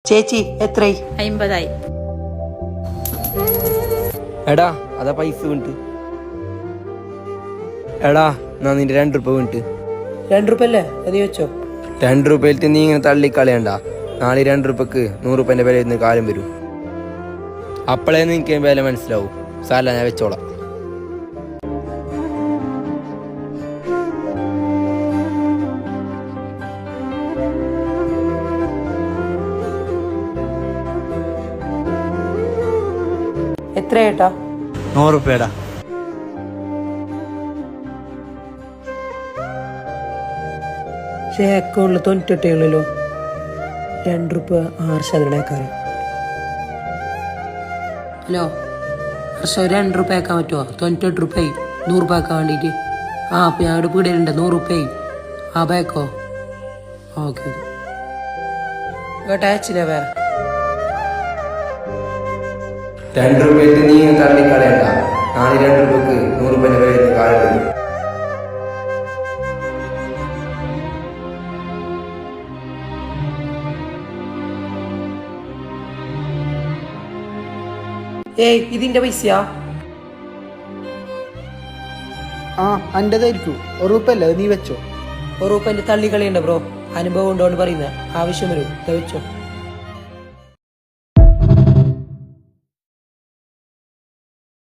ചേച്ചി എത്രയായി? 50 എടാ അതാ പൈസ വീണിട്ട്. എടാ എന്നാ നിന്റെ 2 രൂപ വീണിട്ട്. 2 രൂപ അല്ലേ? നീ വെച്ചോ. 2 രൂപയിലത്തെ നീ ഇങ്ങനെ തള്ളിക്കളയണ്ട. നാളെ 2 രൂപക്ക് 100 രൂപന്റെ വില ഇരുന്ന് കാലം വരും. അപ്പോഴേ നിനക്ക് വില മനസ്സിലാവും. സാല ഞാൻ വെച്ചോളാം. എത്രയേട്ടാ? 100 രൂപയുടെ. പക്ഷേ അക്കൗണ്ടിൽ 98 ഉള്ളല്ലോ. 2 രൂപ 6% ഹലോ ഹർഷ, 2 രൂപ ആക്കാൻ പറ്റുമോ? 98 രൂപയായി. 100 രൂപ ആക്കാൻ വേണ്ടിയിട്ട്. അപ്പം ഞങ്ങളുടെ പീടികയിലുണ്ട് 100 രൂപയായി. ബാക്കോ? ഓക്കെ കേട്ടോ, അയച്ചില്ലേ വേറെ? 2 രൂപയിലത്തെ നീ ഇങ്ങനെ തള്ളിക്കളയണ്ട. നാളെ 2 രൂപക്ക് 100 രൂപന്റെ വില ഇരുന്ന് കാലം വരും. ഏയ്, ഇതിന്റെ പൈസയാ? അൻ്റെതായിരിക്കും. 1 രൂപ അല്ലേ, നീ വെച്ചോ. 1 രൂപ തള്ളിക്കളിയുണ്ട് ബ്രോ. അനുഭവം ഉണ്ടോന്ന് പറയുന്നത്. ആവശ്യം വരും, വെച്ചോ.